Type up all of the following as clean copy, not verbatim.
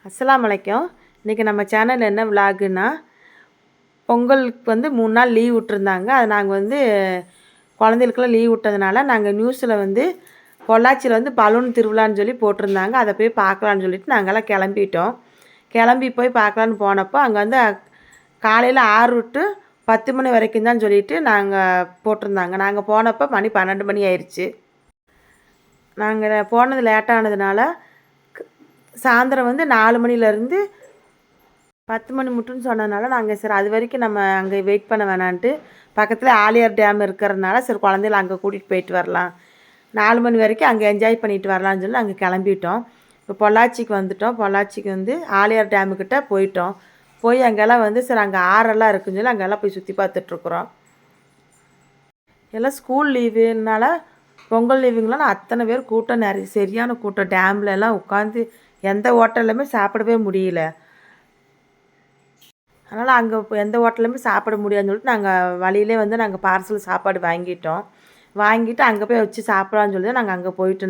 அஸ்ஸலாமு அலைக்கும். இன்றைக்கி நம்ம சேனலில் என்ன விலாகுன்னா, பொங்கலுக்கு வந்து 3 நாள் லீவ் விட்டுருந்தாங்க. அது நாங்கள் வந்து குழந்தைகளுக்கெல்லாம் லீவ் விட்டதுனால நாங்கள் நியூஸில் வந்து பொள்ளாச்சியில் வந்து பலூன் திருவிழான்னு சொல்லி போட்டிருந்தாங்க. அதை போய் பார்க்கலான்னு சொல்லிட்டு நாங்கள்லாம் கிளம்பிட்டோம். கிளம்பி போய் பார்க்கலான்னு போனப்போ அங்கே வந்து காலையில் 6 to 10 மணி வரைக்கும் தான் சொல்லிட்டு நாங்கள் போட்டிருந்தாங்க. நாங்கள் போனப்போ மணி 12 மணி ஆயிடுச்சு. நாங்கள் போனது லேட்டானதுனால சாயந்தரம் வந்து 4 மணிலேருந்து 10 மணி முட்டுன்னு சொன்னதுனால நாங்கள் சரி அது வரைக்கும் நம்ம அங்கே வெயிட் பண்ண வேணான்ட்டு பக்கத்தில் ஆலியார் டேம் இருக்கிறதுனால சரி குழந்தைகளை அங்கே கூட்டிகிட்டு போயிட்டு வரலாம், 4 மணி வரைக்கும் அங்கே என்ஜாய் பண்ணிட்டு வரலான்னு சொல்லி நாங்கள் கிளம்பிட்டோம். இப்போ பொள்ளாச்சிக்கு வந்துவிட்டோம். பொள்ளாச்சிக்கு வந்து ஆலியார் டேமுக்கிட்ட போயிட்டோம். போய் அங்கெல்லாம் வந்து சரி அங்கே ஆறெல்லாம் இருக்குன்னு சொல்லி அங்கெல்லாம் போய் சுற்றி பார்த்துட்ருக்குறோம். எல்லாம் ஸ்கூல் லீவுனால பொங்கல் லீவுங்களாம் அத்தனை பேர் கூட்டம், நிறைய சரியான கூட்டம். டேம்லலாம் உட்காந்து எந்த ஹோட்டல்லையுமே சாப்பிடவே முடியல. அதனால் அங்கே எந்த ஹோட்டல்லையுமே சாப்பிட முடியாதுன்னு சொல்லிட்டு நாங்கள் வழியிலே வந்து நாங்கள் பார்சல் சாப்பாடு வாங்கிட்டோம். வாங்கிட்டு அங்கே போய் வச்சு சாப்பிட்லான்னு சொல்லி தான் நாங்கள் அங்கே போயிட்டு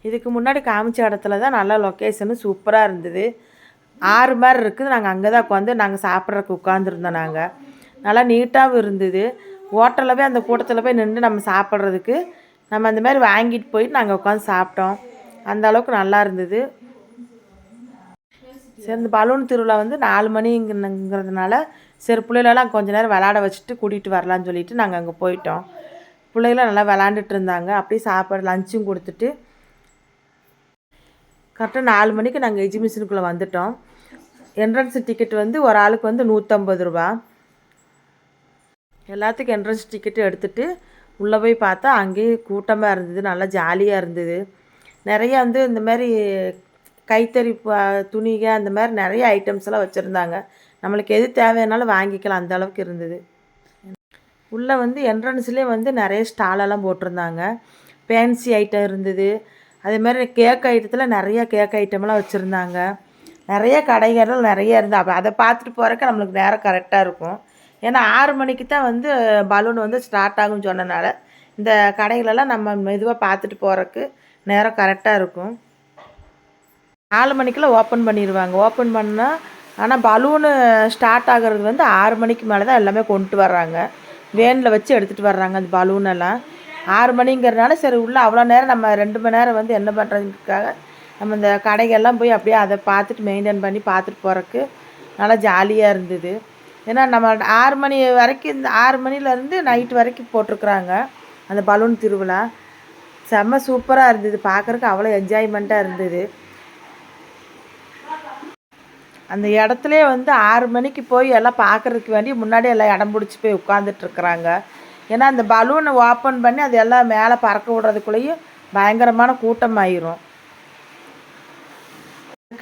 இதுக்கு முன்னாடி காமிச்ச இடத்துல தான் நல்லா லொக்கேஷனு சூப்பராக இருந்தது. 6 மாதிரி இருக்குது. நாங்கள் அங்கே தான் உட்காந்து நாங்கள் சாப்பிட்றதுக்கு உட்காந்துருந்தோம். நாங்கள் நல்லா நீட்டாகவும் இருந்தது. ஹோட்டலில் போய் அந்த கூட்டத்தில் போய் நின்று நம்ம சாப்பிட்றதுக்கு நம்ம அந்த மாதிரி வாங்கிட்டு போயிட்டு நாங்கள் உட்காந்து சாப்பிட்டோம். அந்த அளவுக்கு நல்லா இருந்தது. சரி இந்த பலூன் திருவிழா வந்து 4 மணிங்கிறதுனால சரி பிள்ளைகளெல்லாம் கொஞ்சம் நேரம் விளாட வச்சுட்டு கூட்டிகிட்டு வரலான்னு சொல்லிட்டு நாங்கள் அங்கே போயிட்டோம். பிள்ளைகளாம் நல்லா விளாண்டுட்டு இருந்தாங்க. அப்படியே சாப்பாடு லஞ்சும் கொடுத்துட்டு கரெக்டாக 4 மணிக்கு நாங்கள் எக்ஸிபிஷனுக்குள்ளே வந்துட்டோம். என்ட்ரன்ஸ் டிக்கெட் வந்து ஒரு ஆளுக்கு வந்து 150 ரூபா. எல்லாத்துக்கும் என்ட்ரன்ஸ் டிக்கெட்டு எடுத்துகிட்டு உள்ளே போய் பார்த்தா அங்கேயே கூட்டமாக இருந்தது. நல்லா ஜாலியாக இருந்தது. நிறைய வந்து இந்த மாதிரி கைத்தறி துணிக அந்த மாதிரி நிறைய ஐட்டம்ஸ் எல்லாம் வச்சுருந்தாங்க. நம்மளுக்கு எது தேவையானாலும் வாங்கிக்கலாம், அந்த அளவுக்கு இருந்தது. உள்ளே வந்து என்ட்ரன்ஸ்லேயே வந்து நிறைய ஸ்டாலெல்லாம் போட்டிருந்தாங்க. ஃபேன்சி ஐட்டம் இருந்தது. அதே மாதிரி கேக் ஐட்டத்தில் நிறையா கேக் ஐட்டமெல்லாம் வச்சுருந்தாங்க. நிறைய கடைகள் நிறைய இருந்தால் அப்போ அதை பார்த்துட்டு போகிறக்கு நம்மளுக்கு நேரம் கரெக்டாக இருக்கும். ஏன்னா 6 மணிக்கு தான் வந்து பலூன் வந்து ஸ்டார்ட் ஆகும்னு சொன்னனால இந்த கடைகளெல்லாம் நம்ம மெதுவாக பார்த்துட்டு போகிறக்கு நேரம் கரெக்டாக இருக்கும். 4 மணிக்கெல்லாம் ஓப்பன் பண்ணிடுவாங்க. ஓப்பன் பண்ணால் ஆனால் பலூனு ஸ்டார்ட் ஆகிறது வந்து 6 மணிக்கு மேலே தான் எல்லாமே கொண்டு வர்றாங்க. வேனில் வச்சு எடுத்துகிட்டு வர்றாங்க அந்த பலூனெல்லாம். 6 மணிங்கிறதுனால சரி உள்ளே அவ்வளோ நேரம் நம்ம 2 மணி நேரம் வந்து என்ன பண்ணுறதுக்காக நம்ம இந்த கடைகள்லாம் போய் அப்படியே அதை பார்த்துட்டு மெயின்டைன் பண்ணி பார்த்துட்டு போகிறக்கு நல்லா ஜாலியாக இருந்தது. ஏன்னா நம்ம 6 மணி வரைக்கும் இந்த 6 மணிலேருந்து நைட்டு வரைக்கும் போட்டிருக்குறாங்க அந்த பலூன் திருவிழா. செம்ம சூப்பராக இருந்தது. பார்க்குறக்கு அவ்வளோ என்ஜாய்மெண்ட்டாக இருந்தது. அந்த இடத்துலே வந்து 6 மணிக்கு போய் எல்லாம் பார்க்குறதுக்கு வேண்டி முன்னாடி எல்லாம் இடம் பிடிச்சி போய் உட்காந்துட்ருக்குறாங்க. ஏன்னா அந்த பலூனை ஓப்பன் பண்ணி அது எல்லாம் மேலே பறக்க விடுறதுக்குள்ளேயும் பயங்கரமான கூட்டம் ஆயிரும்.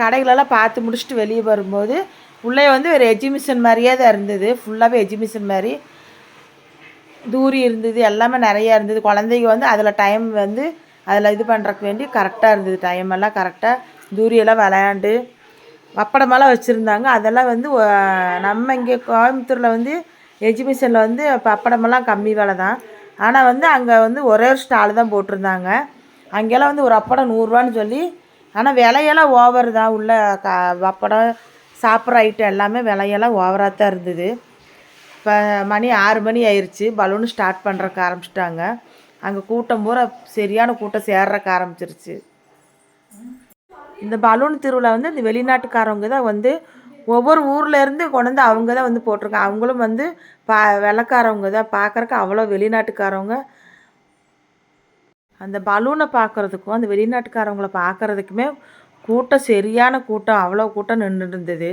கடைகளெல்லாம் பார்த்து முடிச்சுட்டு வெளியே வரும்போது உள்ளே வந்து ஒரு எக்ஸிபிஷன் மாதிரியே தான் இருந்தது. ஃபுல்லாகவே எக்ஸிபிஷன் மாதிரி தூரி இருந்தது. எல்லாமே நிறையா இருந்தது. குழந்தைங்க வந்து அதில் டைம் வந்து அதில் இது பண்ணுறக்கு வேண்டி கரெக்டாக இருந்தது. டைம் எல்லாம் கரெக்டாக தூரியெல்லாம் விளையாண்டு பப்படமெல்லாம் வச்சுருந்தாங்க. அதெல்லாம் வந்து நம்ம இங்கே கோயம்புத்தூரில் வந்து எக்ஸிபிஷனில் வந்து பப்படமெல்லாம் கம்மி விலை தான். ஆனால் வந்து அங்கே வந்து ஒரே ஒரு ஸ்டால் தான் போட்டிருந்தாங்க. அங்கெல்லாம் வந்து ஒரு அப்படம் 100 ரூபான்னு சொல்லி, ஆனால் விலையெல்லாம் ஓவர் தான். உள்ள பப்படம் சாப்பிட்ற ஐட்டம் எல்லாமே விலையெல்லாம் ஓவராக தான் இருந்தது. இப்போ மணி 6 மணி ஆயிடுச்சு. பலூன் ஸ்டார்ட் பண்ணுறக்கு ஆரம்பிச்சிட்டாங்க. அங்கே கூட்டம் பூரா சரியான கூட்டம் சேர்றக்கு ஆரம்பிச்சிருச்சு. இந்த பலூன் திருவிழா வந்து இந்த வெளிநாட்டுக்காரவங்க தான் வந்து ஒவ்வொரு ஊர்லேருந்து கொண்டு வந்து அவங்க தான் வந்து போட்டிருக்காங்க. அவங்களும் வந்து வெள்ளைக்காரவங்க தான். பார்க்குறக்கு அவ்வளோ வெளிநாட்டுக்காரவங்க அந்த பலூனை பார்க்குறதுக்கும் அந்த வெளிநாட்டுக்காரவங்கள பார்க்குறதுக்குமே கூட்டம் சரியான கூட்டம். அவ்வளோ கூட்டம் நின்றுட்டு இருந்தது.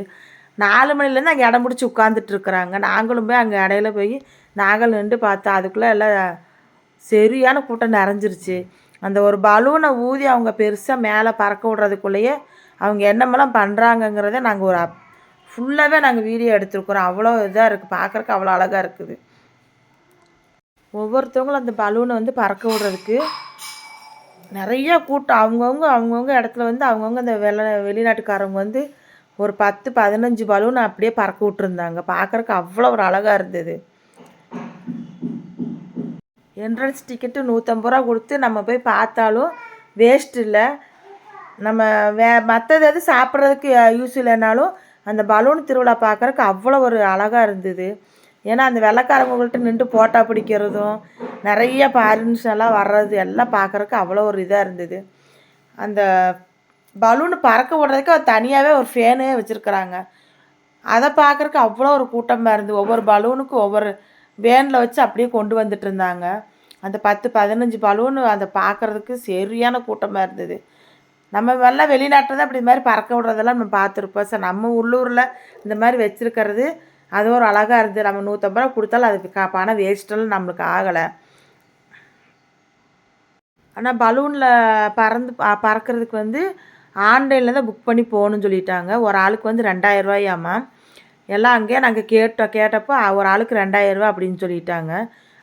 4 மணிலேருந்து அங்கே இடம் பிடிச்சி உட்காந்துட்ருக்குறாங்க. நாங்களும் போய் அங்கே இடையில போய் நாங்கள் நின்று பார்த்தோம். அதுக்குள்ளே எல்லாம் சரியான கூட்டம் நிறைஞ்சிருச்சு. அந்த ஒரு பலூனை ஊதி அவங்க பெருசாக மேலே பறக்க விட்றதுக்குள்ளேயே அவங்க என்னமெல்லாம் பண்ணுறாங்கங்கிறத நாங்கள் ஒரு ஃபுல்லாகவே நாங்கள் வீடியோ எடுத்துருக்குறோம். அவ்வளோ இதாக இருக்குது. பார்க்குறக்கு அவ்வளோ அழகாக இருக்குது. ஒவ்வொருத்தவங்களும் அந்த பலூனை வந்து பறக்க விட்றதுக்கு நிறையா கூட்டம். அவங்கவுங்க இடத்துல வந்து அவங்கவுங்க அந்த வெளிநாட்டுக்காரவங்க வந்து ஒரு 10-15 பலூன் அப்படியே பறக்க விட்ருந்தாங்க. பார்க்குறக்கு அவ்வளோ ஒரு அழகாக இருந்தது. என்ட்ரன்ஸ் டிக்கெட்டு 150 ரூபா கொடுத்து நம்ம போய் பார்த்தாலும் வேஸ்ட் இல்லை. நம்ம மற்றது எது சாப்பிட்றதுக்கு யூஸ் இல்லைனாலும் அந்த பலூன் திருவிழா பார்க்குறக்கு அவ்வளோ ஒரு அழகாக இருந்தது. ஏன்னா அந்த வெள்ளைக்காரவங்கள்ட்ட நின்று ஃபோட்டோ பிடிக்கிறதும் நிறைய ஃபாரின்ஸ் எல்லாம் வர்றது எல்லாம் பார்க்குறக்கு அவ்வளோ ஒரு இதாக இருந்தது. அந்த பலூன் பறக்க விடுறதுக்கு தனியாகவே ஒரு ஃபேனே வச்சுருக்குறாங்க. அதை பார்க்குறக்கு அவ்வளோ ஒரு கூட்டமாக இருந்தது. ஒவ்வொரு பலூனுக்கும் ஒவ்வொரு வேனில் வச்சு அப்படியே கொண்டு வந்துட்டு இருந்தாங்க. அந்த 10 15 பலூனு அதை பார்க்குறதுக்கு சரியான கூட்டமாக இருந்தது. நம்ம எல்லாம் வெளிநாட்டில் தான் இப்படி மாதிரி பறக்க விடுறதெல்லாம் நம்ம பார்த்துருப்போம். சார் நம்ம உள்ளூரில் இந்த மாதிரி வச்சுருக்கிறது அது ஒரு அழகாக இருந்தது. நம்ம 150 ரூபா கொடுத்தாலும் அதுக்கு பணம் வேஸ்ட்டெல்லாம் நம்மளுக்கு ஆகலை. ஆனால் பலூனில் பறக்கிறதுக்கு வந்து ஆன்லைனில் தான் புக் பண்ணி போகணுன்னு சொல்லிட்டாங்க. ஒரு ஆளுக்கு வந்து 2000 ரூபாயாம்மா. எல்லாம் அங்கேயே நாங்கள் கேட்டப்போ ஒரு ஆளுக்கு 2000 ரூபா அப்படின்னு சொல்லிட்டாங்க.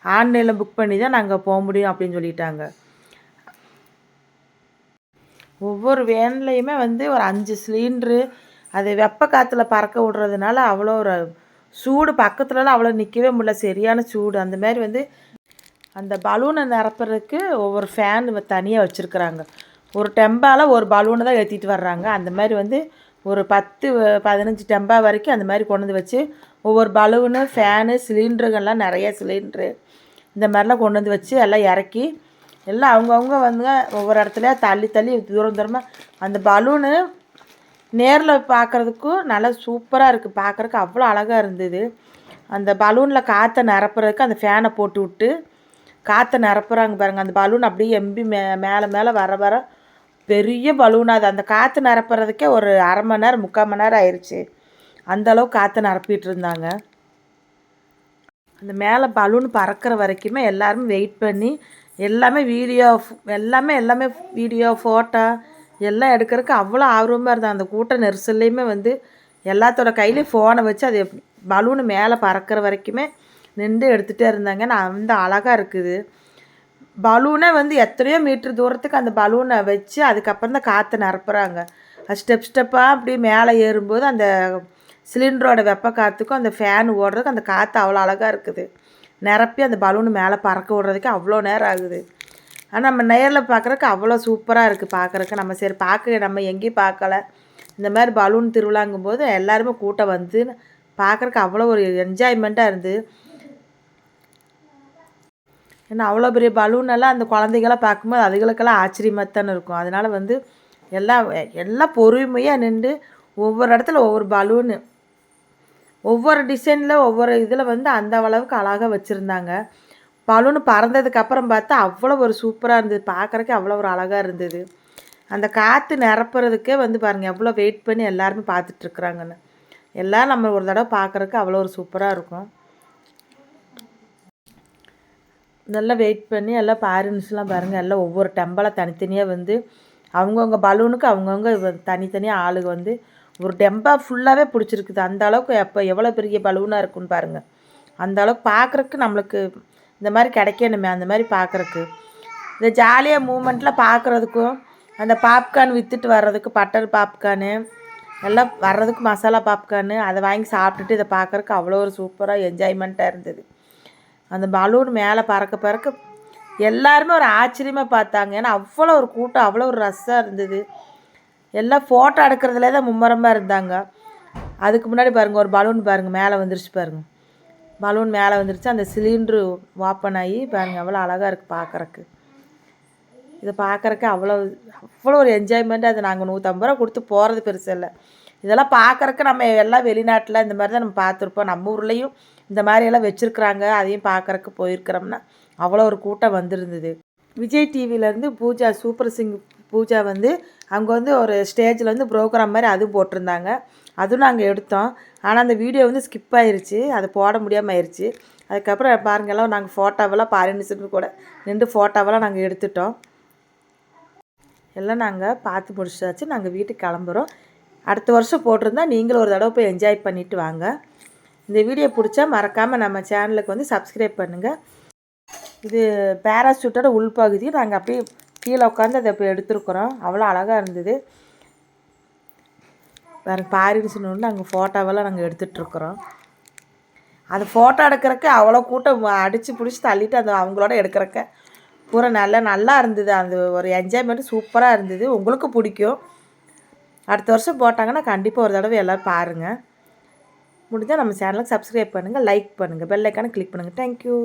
ஆன்லைனில் புக் பண்ணி தான் நாங்கள் போக முடியும் அப்படின்னு சொல்லிட்டாங்க. ஒவ்வொரு வேன்லேயுமே வந்து ஒரு 5 சிலிண்ட்ரு அது வெப்ப காற்றுல பறக்க விட்றதுனால அவ்வளோ ஒரு சூடு பக்கத்துலலாம் அவ்வளோ நிற்கவே முடியல. சரியான சூடு. அந்த மாதிரி வந்து அந்த பலூனை நிரப்புறதுக்கு ஒவ்வொரு ஃபேன் தனியாக வச்சுருக்குறாங்க. ஒரு டெம்பாவில் ஒரு பலூனை தான் ஏற்றிட்டு வர்றாங்க. அந்த மாதிரி வந்து ஒரு 10 15 டெம்பா வரைக்கும் அந்த மாதிரி கொண்டு வந்து வச்சு ஒவ்வொரு பலூனு ஃபேனு சிலிண்டருங்கள்லாம் நிறைய சிலிண்ட்ரு இந்த மாதிரிலாம் கொண்டு வந்து வச்சு எல்லாம் இறக்கி எல்லாம் அவங்கவுங்க வந்து ஒவ்வொரு இடத்துலையா தள்ளி தள்ளி தூரம் தூரமாக அந்த பலூனு நேரில் பார்க்குறதுக்கும் நல்லா சூப்பராக இருக்குது. பார்க்குறக்கு அவ்வளோ அழகாக இருந்தது. அந்த பலூனில் காற்றை நிரப்புறதுக்கு அந்த ஃபேனை போட்டு விட்டு காற்றை நிரப்புறாங்க பாருங்கள். அந்த பலூன் அப்படியே எம்பி மேலே மேலே வர வர பெரிய பலூனாக அது. அந்த காற்று நிரப்புறதுக்கே ஒரு அரை மணி நேரம் 3/4 மணி நேரம் ஆயிடுச்சு. அந்தளவுக்கு காற்றை நிரப்பிட்டு இருந்தாங்க. அந்த மேலே பலூன் பறக்கிற வரைக்குமே எல்லாருமே வெயிட் பண்ணி எல்லாமே எல்லாமே வீடியோ ஃபோட்டோ எல்லாம் எடுக்கிறதுக்கு அவ்வளோ ஆர்வமாக இருந்தது. அந்த கூட்ட நெரிசல்லையுமே வந்து எல்லாத்தோட கையிலையும் ஃபோனை வச்சு அது பலூனு மேலே பறக்கிற வரைக்குமே நின்று எடுத்துகிட்டே இருந்தாங்க. நான் அந்த அழகாக இருக்குது. பலூனே வந்து எத்தனையோ மீட்டர் தூரத்துக்கு அந்த பலூனை வச்சு அதுக்கப்புறம் தான் காற்றை நிரப்புறாங்க. அது ஸ்டெப்பாக அப்படியே மேலே ஏறும்போது அந்த சிலிண்டரோட வெப்ப காற்றுக்கும் அந்த ஃபேன் ஓடுறதுக்கு அந்த காற்று அவ்வளோ அழகாக இருக்குது. நிரப்பி அந்த பலூனு மேலே பறக்க விட்றதுக்கு அவ்வளோ நேரம் ஆகுது. ஆனால் நம்ம நேரில் பார்க்குறக்கு அவ்வளோ சூப்பராக இருக்குது பார்க்குறக்கு. நம்ம சரி நம்ம எங்கேயும் பார்க்கல. இந்த மாதிரி பலூன் திருவிழாங்கும்போது எல்லாருமே கூட்டம் வந்து பார்க்குறக்கு அவ்வளோ ஒரு என்ஜாய்மெண்ட்டாக இருந்தது. ஏன்னா அவ்வளோ பெரிய பலூனெல்லாம் அந்த குழந்தைகளாம் பார்க்கும்போது அதுகளுக்கெல்லாம் ஆச்சரியமாக தானே இருக்கும். அதனால் வந்து எல்லாம் பொறுமையாக நின்று ஒவ்வொரு இடத்துல ஒவ்வொரு பலூனு ஒவ்வொரு டிசைனில் ஒவ்வொரு இதில் வந்து அந்த அளவுக்கு அழகாக வச்சுருந்தாங்க. பலூனு பறந்ததுக்கப்புறம் பார்த்தா அவ்வளோ ஒரு சூப்பராக இருந்தது. பார்க்குறக்கே அவ்வளோ ஒரு அழகாக இருந்தது. அந்த காற்று நிரப்புறதுக்கே வந்து பாருங்கள் எவ்வளோ வெயிட் பண்ணி எல்லாருமே பார்த்துட்ருக்குறாங்கன்னு. எல்லாம் நம்ம ஒரு தடவை பார்க்குறக்கு அவ்வளோ ஒரு சூப்பராக இருக்கும். நல்லா வெயிட் பண்ணி எல்லாம் பேரண்ட்ஸ்லாம் பாருங்கள் எல்லாம் ஒவ்வொரு டெம்பலாக தனித்தனியாக வந்து அவங்கவுங்க பலூனுக்கு அவங்கவுங்க தனித்தனியாக ஆளுங்க வந்து ஒரு டெம்பா ஃபுல்லாகவே பிடிச்சிருக்குது. அந்த அளவுக்கு எவ்வளோ பெரிய பலூனாக இருக்குன்னு பாருங்கள். அந்த அளவுக்கு பார்க்குறக்கு நம்மளுக்கு இந்த மாதிரி கிடைக்கணுமே அந்த மாதிரி பார்க்குறக்கு. இந்த ஜாலியாக மூமெண்ட்டில் பார்க்குறதுக்கும் அந்த பாப்கார்ன் விற்றுட்டு வர்றதுக்கு பட்டர் பாப்கார்னு எல்லாம் வர்றதுக்கு மசாலா பாப்கார்னு அதை வாங்கி சாப்பிட்டுட்டு இதை பார்க்குறக்கு அவ்வளோ ஒரு சூப்பராக என்ஜாய்மெண்ட்டாக இருந்தது. அந்த பலூன் மேலே பறக்க எல்லாருமே ஒரு ஆச்சரியமாக பார்த்தாங்க. ஏன்னா அவ்வளோ ஒரு கூட்டம் அவ்வளோ ஒரு ரஷ்ஷாக இருந்தது. எல்லாம் ஃபோட்டோ எடுக்கிறதுலே தான் மும்மரமாக இருந்தாங்க. அதுக்கு முன்னாடி பாருங்கள் ஒரு பலூன் பாருங்கள் மேலே வந்துருச்சு பாருங்கள். பலூன் மேலே வந்துருச்சு. அந்த சிலிண்ட்ரு ஓப்பன் ஆகி பாருங்கள் அவ்வளோ அழகாக இருக்குது பார்க்குறக்கு. இதை பார்க்குறக்கு அவ்வளோ ஒரு என்ஜாய்மெண்ட்டு. அது நாங்கள் 150 ரூபா கொடுத்து போகிறது பெருசு இல்லை. இதெல்லாம் பார்க்குறக்கு நம்ம எல்லாம் வெளிநாட்டில் இந்த மாதிரி தான் நம்ம பார்த்துருப்போம். நம்ம ஊர்லேயும் இந்த மாதிரியெல்லாம் வச்சுருக்குறாங்க. அதையும் பார்க்குறக்கு போயிருக்கிறோம்னா அவ்வளோ ஒரு கூட்டம் வந்துருந்தது. விஜய் டிவிலேருந்து பூஜா சூப்பர் சிங் பூஜா வந்து அவங்க வந்து ஒரு ஸ்டேஜில் வந்து ப்ரோக்ராம் மாதிரி அதுவும் போட்டிருந்தாங்க. அதுவும் நாங்கள் எடுத்தோம். ஆனால் அந்த வீடியோ வந்து ஸ்கிப் ஆயிடுச்சு. அதை போட முடியாமல் ஆயிடுச்சு. அதுக்கப்புறம் பாருங்கெல்லாம் நாங்கள் ஃபோட்டோவெல்லாம் பாரினிசன் கூட நின்று ஃபோட்டோவெல்லாம் நாங்கள் எடுத்துட்டோம். எல்லாம் நாங்கள் பார்த்து முடிச்சாச்சு. நாங்கள் வீட்டுக்கு கிளம்புறோம். அடுத்த வருஷம் போட்டிருந்தா நீங்களும் ஒரு தடவை போய் என்ஜாய் பண்ணிவிட்டு வாங்க. இந்த வீடியோ பிடிச்சா மறக்காமல் நம்ம சேனலுக்கு வந்து சப்ஸ்கிரைப் பண்ணுங்கள். இது பேராசூட்டோட உள்பகுதி நாங்கள் அப்படியே கீழே உட்காந்து அதை இப்போ எடுத்துருக்குறோம். அவ்வளோ அழகாக இருந்தது. வேறு பாரின்ஸ்னு நாங்கள் ஃபோட்டோவெல்லாம் நாங்கள் எடுத்துகிட்ருக்குறோம். அது ஃபோட்டோ எடுக்கிறக்கு அவ்வளோ கூட்டம் அடித்து பிடிச்சி தள்ளிட்டு அது அவங்களோட எடுக்கிறக்க பூரா நல்லா இருந்தது. அந்த ஒரு என்ஜாய்மெண்ட்டு சூப்பராக இருந்தது. உங்களுக்கு பிடிக்கும். அடுத்த வருஷம் போட்டாங்கன்னா கண்டிப்பாக ஒரு தடவை எல்லோரும் பாருங்கள். முடிஞ்சால் நம்ம சேனலுக்கு சப்ஸ்கிரைப் பண்ணுங்கள், லைக் பண்ணுங்கள், பெல் ஐக்கானை கிளிக் பண்ணுங்கள். தேங்க்யூ.